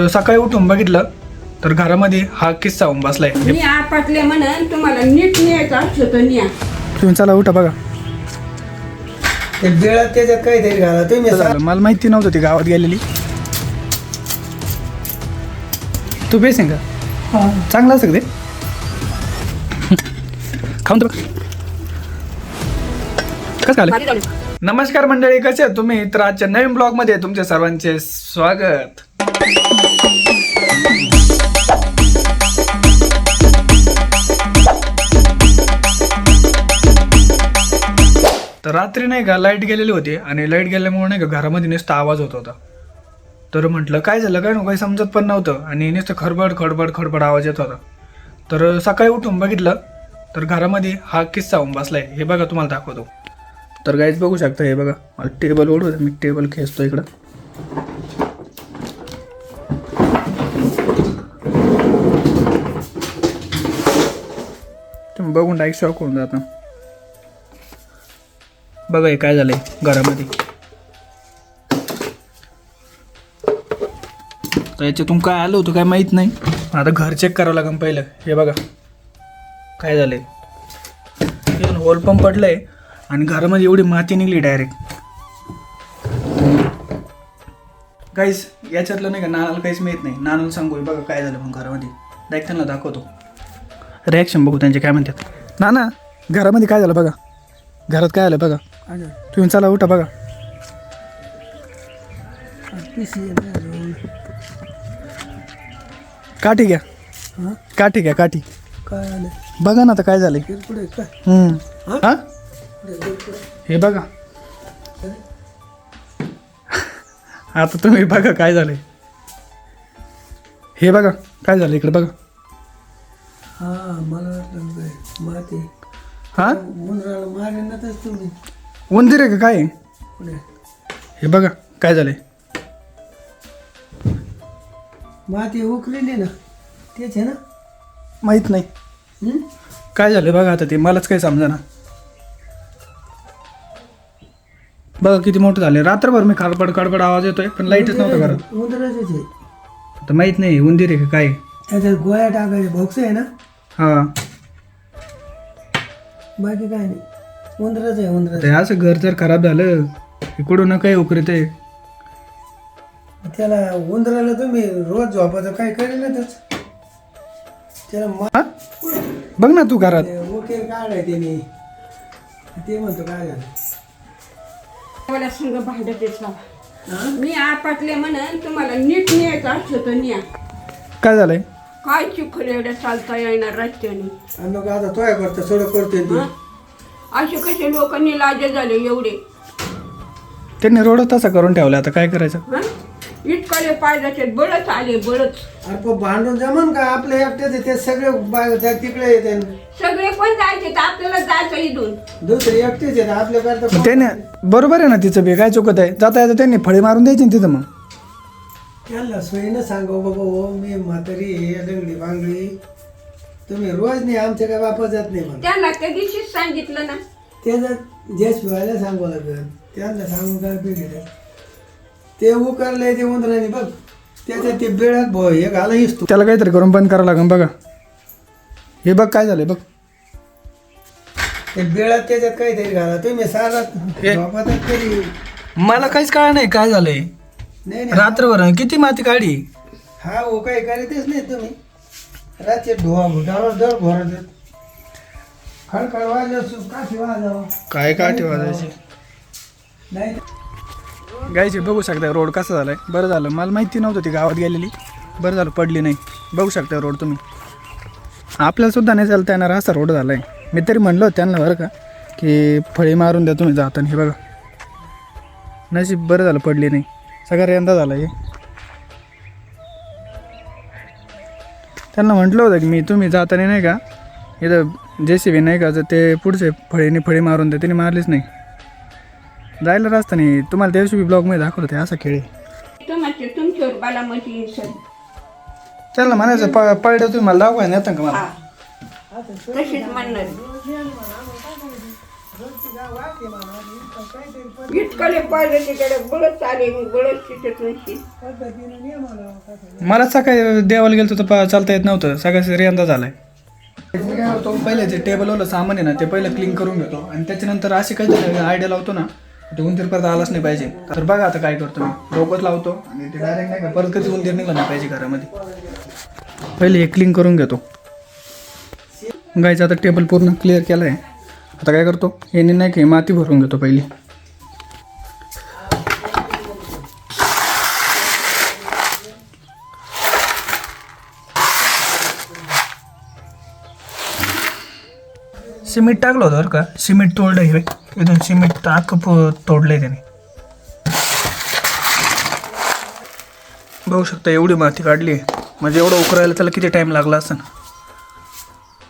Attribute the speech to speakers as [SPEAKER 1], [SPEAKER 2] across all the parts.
[SPEAKER 1] सकाळी उठून बघितलं तर घरामध्ये हा किस्सा होऊन बसलाय.
[SPEAKER 2] मी आपटले म्हणून तुम्हाला नीट न्यायचं असतं तर न्या.
[SPEAKER 1] तुम्ही चला उठा बघा.
[SPEAKER 3] ते बेळात त्याच्यात काहीतरी घाला तुम्ही
[SPEAKER 1] झालं, मला माहिती नव्हतं ती गावात गेलेली. तू बेसिंग का चांगलं असतं ते खाऊन तर बघ. कसं झालं? नमस्कार मंडळी, कसे आहेत तुम्ही? तर आजच्या नवीन ब्लॉग मध्ये तुमच्या सर्वांचे स्वागत. तर रात्री नाही का लाईट गेलेली होती आणि लाईट गेल्यामुळे नाही का घरामध्ये नुसता आवाज होत होता. तर म्हटलं काय झालं काय काही समजत पण नव्हतं आणि नुसतं खडबड खडबड खडबड आवाज येत होता. तर सकाळी उठून बघितलं तर घरामध्ये हा किस्सा होऊन बसलाय. हे बघा तुम्हाला दाखवतो. तर गाईज बघू शकता, हे बघा मला टेबल ओढू, मी टेबल खेचतो इकडं. तुम्ही बघून डायरेक्ट शॉक होऊन जाता. बघा हे काय झालंय घरामध्ये. तर याच्यातून काय आलं होतं काय माहीत नाही. आता घर चेक करावं लागेल पहिलं. हे बघा काय झालंय, होल पण पडलंय आणि घरामध्ये एवढी माती निघली डायरेक्ट. काहीच याच्यातलं नाही का नानाला काहीच माहीत नाही. नानाला सांगू हे बघा काय झालं मग घरामध्ये. डायरेक्ट त्यांना दाखवतो, रिॲक्शन बघू त्यांचे काय म्हणतात. नाना घरामध्ये काय झालं बघा, घरात काय आलं बघा. तुम्ही चला उठा बघा. काठी घ्या, काठी घ्या, काठी.
[SPEAKER 3] काय आलं
[SPEAKER 1] बघा ना आता काय झालंय.
[SPEAKER 3] पुढे काय
[SPEAKER 1] हा हे बघा. आता तुम्ही बघा काय झालंय. हे बघा काय झालं इकडे बघा.
[SPEAKER 3] हा मला वाटलं काय माती.
[SPEAKER 1] हा
[SPEAKER 3] मुंद्राला मारे ना तर तुम्ही
[SPEAKER 1] उंदीर आहे का काय.
[SPEAKER 3] पुढे
[SPEAKER 1] हे बघा काय झालंय.
[SPEAKER 3] माती उकलेली ना तेच आहे ना.
[SPEAKER 1] माहित नाही काय झालं बघा. आता ते मलाच काही समजा. बघा किती मोठं झालं. रात्रभर मी खडबड खडबड आवाज येतोय पण लाईटच नव्हतं घरात.
[SPEAKER 3] उंदराचंच आहे.
[SPEAKER 1] तर माहित नाही उंदीर आहे का काय.
[SPEAKER 3] त्याच्यात गोळ्या टाकायचे बॉक्स आहे ना.
[SPEAKER 1] हा
[SPEAKER 3] बाकी काय नाही, उंदराच आहे उंदराच.
[SPEAKER 1] ते असं घर जर खराब झालं इकडून काही उकरत आहे.
[SPEAKER 3] त्याला उंदराला तुम्ही रोज झोपाचं काय करेलच त्याला.
[SPEAKER 1] हा बघ ना तू घरात.
[SPEAKER 3] वकील काढाय त्याने ते म्हणतो काय झालं.
[SPEAKER 2] मला संग भांडतेच मी आपटले म्हणून तुम्हाला नीट न्यायचं असतं तर न्या.
[SPEAKER 1] काय झालंय.
[SPEAKER 2] काय चिखल एवढ्या चालता येणार रस्त्याने.
[SPEAKER 3] आणि मग आता तोय करतो सोडं करतोय ते.
[SPEAKER 2] असे कसे लोकांनी लाजे झाले एवढे.
[SPEAKER 1] त्यांनी रोड तसा करून ठेवला, आता काय करायचं.
[SPEAKER 2] इतकाले पायदाचे बळच आले बळच.
[SPEAKER 3] अरे पण भांडून जमन का आपल्या एकट्याच ते सगळे तिकडे येते.
[SPEAKER 2] सगळे पण जायचे तर आपल्याला जायचं इथून.
[SPEAKER 3] दुसरे एकटेच येत आपल्या करता.
[SPEAKER 1] त्याने बरोबर आहे ना तिचं बी काय चुकत आहे. जाता येतं त्यांनी फळी मारून द्यायची ना तिथं. मग
[SPEAKER 3] त्याला सोयीनं सांगू बाबा हो मी म्हातारी आहे लंगडी बांगडी तुम्ही रोज नाही आमच्या काय वापस जात नाही म्हणून.
[SPEAKER 2] त्यांना त्या दिवशीच सांगितलं ना.
[SPEAKER 3] त्याचं जे शिवायला सांगू लागेल त्यांना सांगून काय बिघडलं. ते उकारलंय ते उंदराने बघ त्याच्यात ते बेळात भाऊ हे घाला हिसतो.
[SPEAKER 1] त्याला काहीतरी करून बंद करावं लागेल. बघा हे बघ काय झालंय बघ.
[SPEAKER 3] ते बेळात त्याच्यात काहीतरी घाला तुम्ही सारा
[SPEAKER 1] हे-
[SPEAKER 3] झोपातात तरी.
[SPEAKER 1] मला काहीच कळ नाही काय झालंय.
[SPEAKER 3] नाही नाही
[SPEAKER 1] रात्रभर किती माती काढी.
[SPEAKER 3] हा हो काही करीतच नाही तुम्ही. रात्री धुवा घुटावर दर भरत खडखड वाजव काठी वाजव
[SPEAKER 1] काय काठी वाजायची.
[SPEAKER 3] नाही
[SPEAKER 1] गायचे बघू शकता रोड कसा झालाय. बरं झालं मला माहिती नव्हतं ती गावात गेलेली. बरं झालं पडली नाही. बघू शकता रोड तुम्ही. आपल्याला सुद्धा नाही चालता येणार असा रोड झालाय. मी तरी म्हणलो त्यांना बरं का की फळी मारून द्या तुम्ही जाताना. हे बघा नशीब बरं झालं पडली नाही. सगळा यंदा झाला हे. त्यांना म्हटलं होतं की मी तुम्ही जाताना नाही का इथं JCB नाही का ते पुढचे फळी मारून द्या. त्यांनी मारलीच नाही. जायला रस्ता नाही. तुम्हाला त्या दिवशी ब्लॉगमध्ये दाखवलं ते असा खेळ.
[SPEAKER 2] तुमच्यावर बालामती
[SPEAKER 1] चला म्हणायचं पडलं तुम्ही मला दाखवायला नेता का मला.
[SPEAKER 2] तशीच म्हणणार. इतकले पाहिजे तिकडे बळच आले बळच तिथेच नशी
[SPEAKER 1] मला सकाळी देवाला गेलो तर चालता येत नव्हतं सगळ्या रियांदा झालाय. मी काय होतो पहिले जे टेबलवालं सामान आहे ना ते पहिलं क्लीन करून घेतो आणि त्याच्यानंतर अशी काही आयडिया लावतो ना ते उंदीर परत आलाच नाही पाहिजे. तर बघा आता काय करतो मी डोकंच लावतो आणि ते डायरेक्ट नाही का परत कधी उंदीर निघाला नाही पाहिजे घरामध्ये. पहिले हे क्लीन करून घेतो. गायचं आता टेबल पूर्ण क्लिअर केलं आहे. आता काय करतो याने नाही की माती भरून घेतो पहिली. सिमेंट टाकलं होतं बरं का सिमेंट तोडलं आहे इथून सिमेंट अख्खं तोडलं आहे त्याने. बघू शकता एवढी माती काढली आहे म्हणजे एवढं उकरायला त्याला किती टाईम लागला असं ना.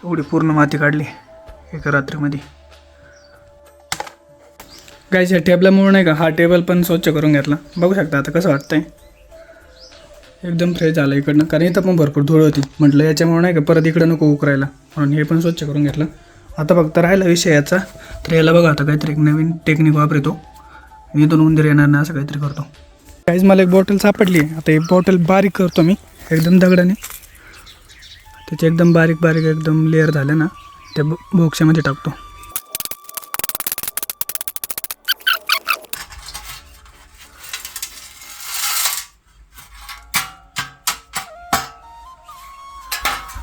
[SPEAKER 1] एवढी पूर्ण माती काढली एका रात्रीमध्ये. गायच्या टेबलामुळे नाही का हा टेबल पण स्वच्छ करून घेतला. बघू शकता आता कसं वाटतंय एकदम फ्रेश झालं इकडनं कारण इथं पण भरपूर धूळ होती. म्हटलं याच्यामुळे नाही का परत इकडं नको उकरायला म्हणून हे पण स्वच्छ करून घेतलं. आता फक्त राहिला विषय याचा तर याला बघा आता काहीतरी एक नवीन टेक्निक वापरतो मी. इथून उंदीर येणार ना असं काहीतरी करतो. काहीच मला एक बॉटल सापडली आता ही बॉटल बारीक करतो मी एकदम दगडाने. त्याचे एकदम बारीक बारीक एकदम लेअर झाले ना त्या बोक्सामध्ये टाकतो.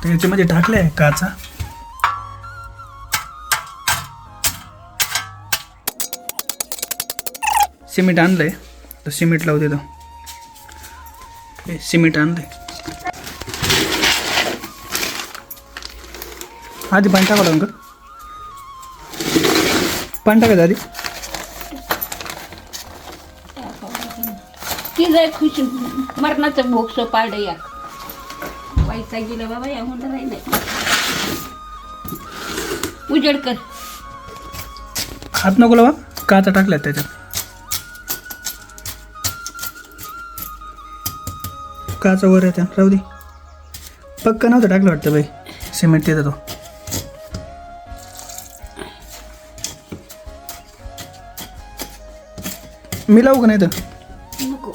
[SPEAKER 1] तर याच्यामध्ये टाकले आहे काचा. सिमेंट आणलंय तर सिमेंट लावू देतो. सिमेंट आणलंय आधी पाणी टाका का पाणी टाकायचं आधी.
[SPEAKER 2] तिला खुशी मरणाचं भोगसं पाड या पैसा गेला बाबा या होणार नाही. उजेड कर
[SPEAKER 1] हात नको लावा काचा टाकल्यात त्याच्यात. काचा वर येत्या राहू दे. पक्का नव्हतं टाकलं वाटतं बाई सिमेंट तिथं तो. मी लावू का नाही तर
[SPEAKER 2] नको.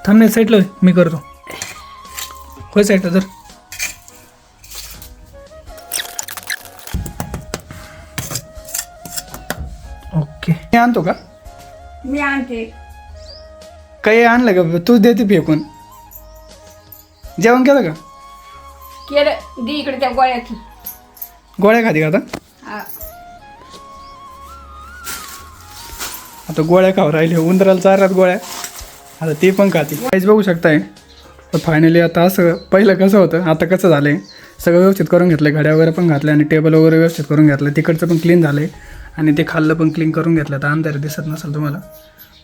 [SPEAKER 1] थांबणे साईडला मी करतो. होय साईडला तर ओके. मी आणतो का
[SPEAKER 2] मी आणते.
[SPEAKER 1] काही आणलं का तूच देते फेकून. जेवण केलं का
[SPEAKER 2] केलं दे इकडे त्या गोळ्याचं.
[SPEAKER 1] गोळ्या खाते का आता.
[SPEAKER 2] हा
[SPEAKER 1] आता गोळ्या खाऊ राहिले उंदराला चारत गोळ्या आता ती पण खाते. काहीच बघू शकताय. तर फायनली आता असं पहिलं कसं होतं आता कसं झालं आहे सगळं व्यवस्थित करून घेतलं. घड्या वगैरे पण घातल्या आणि टेबल वगैरे व्यवस्थित करून घेतलं. तिकडचं पण क्लीन झालं आहे आणि ते खाल्लं पण क्लीन करून घेतलं. तर अंधार दिसत नसेल तुम्हाला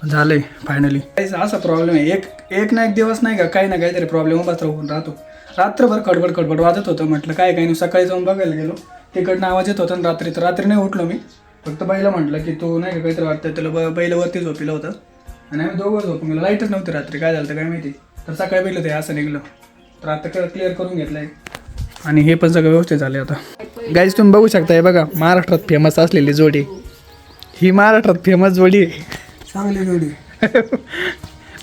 [SPEAKER 1] पण झालं आहे फायनली. काहीच असा प्रॉब्लेम आहे एक ना एक दिवस नाही का काही ना काहीतरी प्रॉब्लेम उभाच राहून राहतो. रात्रभर खडबड खडबड वाजत होतं. म्हटलं काय काही नाही. सकाळी जाऊन बघायला गेलो तिकडनं आवाज येत होता. आणि रात्री नाही उठलो मी. फक्त बाईला म्हटलं की तू नाही का काहीतरी वाटतं त्याला बैलावरती झोपिलं होतं आणि आम्ही दोघं झोपून गेलो. लाईटच नव्हती रात्री काय झालं काय माहिती. तर सकाळी बघितलं ते असं निघलं. तर आता क्लिअर करून घेतलं आहे आणि हे पण सगळं व्यवस्थित झाले. आता गाईज तुम्ही बघू शकता हे बघा महाराष्ट्रात फेमस असलेली जोडी. ही महाराष्ट्रात फेमस जोडी आहे.
[SPEAKER 3] चांगली जोडी.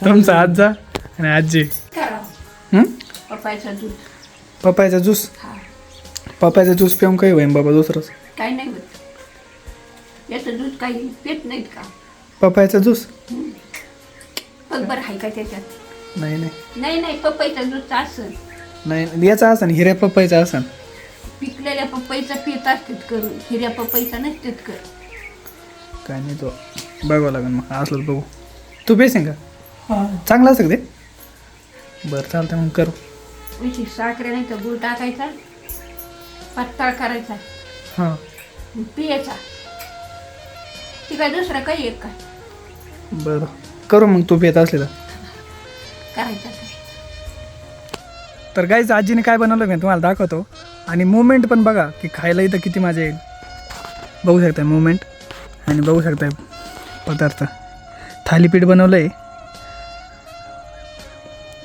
[SPEAKER 1] तुमचा आजा आणि आजी.
[SPEAKER 2] पप्पायचा दूध.
[SPEAKER 1] पपायचा ज्यूस. पपायचा ज्यूस पिऊन काही होईन बाबा दुसरंच
[SPEAKER 2] काही नाही होत. याचं दूध काही पित नाहीत का.
[SPEAKER 1] पपायचा ज्यूस
[SPEAKER 2] बघ बरं आहे का त्याच्यात.
[SPEAKER 1] नाही नाही
[SPEAKER 2] नाही नाही पपईचा दूध असं
[SPEAKER 1] नाही याचा असन हिऱ्या पप्पायचा असन.
[SPEAKER 2] पिकलेल्या पपईचा पित असतात करून हिऱ्या पपईचा नसतात कर.
[SPEAKER 1] काय नाही तो बघावं लागेल मग असलं बघू. तू बेसिंग का
[SPEAKER 3] हा
[SPEAKER 1] चांगलं असं ते. बरं चालतं मग करू.
[SPEAKER 2] उशी साखरे नाही तर गुळ टाकायचा पातळ करायचा
[SPEAKER 1] हां
[SPEAKER 2] पियाचा. ती काय दुसरं काही एक काय
[SPEAKER 1] बरं करू मग तू पित असले तर.
[SPEAKER 2] करायचा काय.
[SPEAKER 1] तर गाईज आजीने काय बनवलं मी तुम्हाला दाखवतो. आणि मुवमेंट पण बघा की खायला इथं किती मजा येईल. बघू शकताय मुवमेंट आणि बघू शकताय पदार्थ. थालीपीठ बनवलं आहे,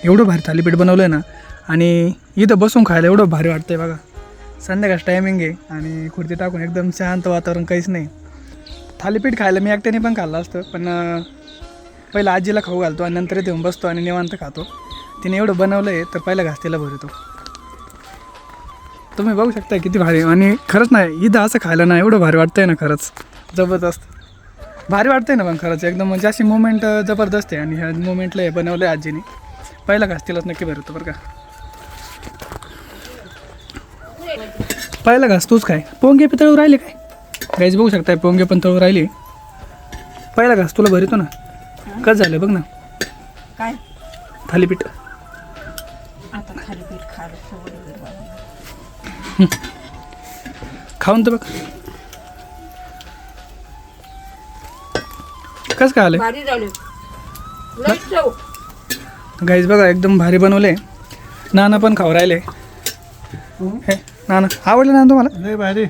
[SPEAKER 1] एवढं भारी थालीपीठ बनवलं आहे ना. आणि इथं बसून खायला एवढं भारी वाटतंय बघा. संध्याकाळचं टायमिंग आहे आणि खुर्ची टाकून एकदम शांत वातावरण, काहीच नाही. थालीपीठ खायला मी एकट्याने पण खाल्लं असतं, पण पहिलं आजीला खाऊ घालतो आणि नंतर येऊन बसतो आणि निवांत खातो. तिने एवढं बनवलं आहे तर पहिला घास तिला भरतो. तुम्ही बघू शकता किती भारी. आणि खरंच नाही इथं असं खायला ना एवढं भारी वाटतंय ना, खरंच जबरदस्त भारी वाटतंय ना. पण खरंच एकदम म्हणजे अशी मुवमेंट जबरदस्त आहे. आणि ह्या मुवमेंटला हे बनवलं आहे आजीने. पहिला घास तिलाच नक्की भरतो बरं का. पहिला घास तूच काय. पोंगे पण तळू राहिले काय गाईज, बघू शकताय पोंगे पण तळू राहिले. पहिला घास तुला भरतो ना. कसं झालं बघ ना
[SPEAKER 2] काय
[SPEAKER 1] थालीपीठ.
[SPEAKER 2] आता थालीपीठ खायला सवय वगैरे बनवली.
[SPEAKER 1] खाऊन तर बघ कसं काय आलं
[SPEAKER 2] भारी झाले. लई चव.
[SPEAKER 1] गाईज बघा एकदम भारी बनवले. नाना पण खाऊ राहिले. हे नाना आवडलं ना तुम्हाला.
[SPEAKER 3] लय भारी,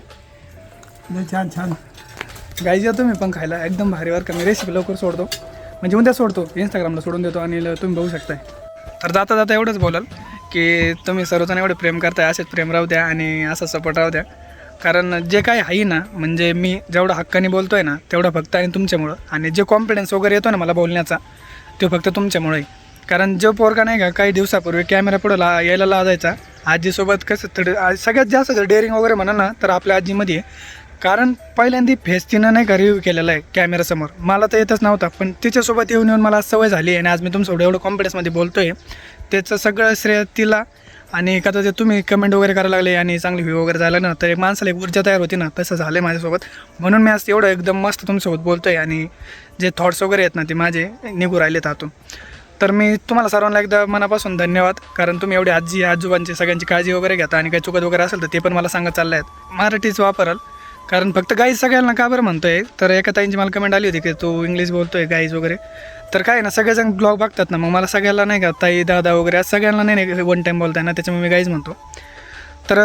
[SPEAKER 3] लय छान छान.
[SPEAKER 1] गाईज या तुम्ही पण खायला एकदम भारी. वर का मी रेसिपी लवकर सोडतो, म्हणजे उद्या सोडतो, इंस्टाग्रामला सोडून देतो. आणि तुम्ही बघू शकताय. तर जाता जाता एवढंच बोलाल की तुम्ही सर्वजण एवढे प्रेम करताय, असेच प्रेम राहू द्या आणि असा सपोर्ट राहू द्या. कारण जे काही आहे ना, म्हणजे मी जेवढा हक्काने बोलतो आहे ना तेवढं फक्त आणि तुमच्यामुळं. आणि जे कॉन्फिडन्स वगैरे येतो ना मला बोलण्याचा, तो फक्त तुमच्यामुळे आहे. कारण जो पोरगा नाही का काही दिवसापूर्वी कॅमेरा पुढं यायला लाजायचा आजीसोबत, कसं थोडं सगळ्यात जास्त जर डेअरिंग वगैरे म्हणा ना तर आपल्या आजीमध्ये आहे. कारण पहिल्यांदा फेस तिनं नाही का रिव्ह्यू केलेला आहे कॅमेरासमोर. मला तर येतच नव्हता, पण तिच्यासोबत येऊन येऊन मला सवय झाली. आणि आज मी तुमच्यासोबत एवढं कॉन्फिडन्समध्ये बोलतो आहे, त्याचं सगळं श्रेय तिला. आणि का तर ते तुम्ही कमेंट वगैरे करायला लागले आणि चांगली व्ह्यू वगैरे झाला ना, तर एक माणसाला एक ऊर्जा तयार होती ना, तसं झालं आहे माझ्यासोबत. म्हणून मी आज एवढं एकदम मस्त तुमच्यासोबत बोलतो आहे. आणि जे थॉट्स वगैरे आहेत ना ते माझे निघू राहिलेत आतून. तर मी तुम्हाला सर्वांना एकदा मनापासून धन्यवाद. कारण तुम्ही एवढी आजी आजोबांची सगळ्यांची काळजी वगैरे घेता. आणि काही चुकत वगैरे असेल तर ते पण मला सांगत चालले आहेत. मराठीच वापराल. कारण फक्त गाईज सगळ्यांना का बरं म्हणतो आहे, तर एका ताईंची मला कमेंट आली होती की तू इंग्लिश बोलतो आहे गाईज वगैरे. तर काय ना सगळेजण ब्लॉग बघतात ना, मग मला सगळ्यांना नाही का ताई दादा वगैरे असं सगळ्यांना नाही वन टाईम बोलताय ना, त्याच्यामुळे मी गाईज म्हणतो. तर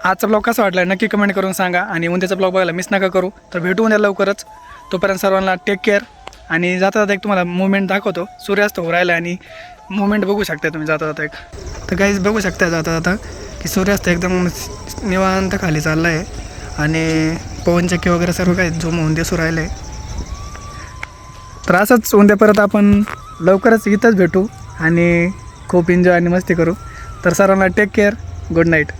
[SPEAKER 1] आजचा ब्लॉग कसा वाटला नक्की कमेंट करून सांगा. आणि उद्याचा ब्लॉग बघायला मिस नका करू. तर भेटू उद्या लवकरच. तोपर्यंत सर्वांना टेक केअर. आणि जाता जाता एक तुम्हाला मुवमेंट दाखवतो. सूर्यास्त हो राहिला आणि मुवमेंट बघू शकता तुम्ही जाता जाता एक. तर गाईज बघू शकता जाता जाता की सूर्यास्त एकदम निवांत खाली चालला आहे. आणि पवनचक्की वगैरे सर्व काही झूम होऊन दिसू राहिले. तर असंच उद्या परत आपण लवकरच इथंच भेटू आणि खूप एन्जॉय आणि मस्ती करू. तर सर्वांना टेक केअर. Good night.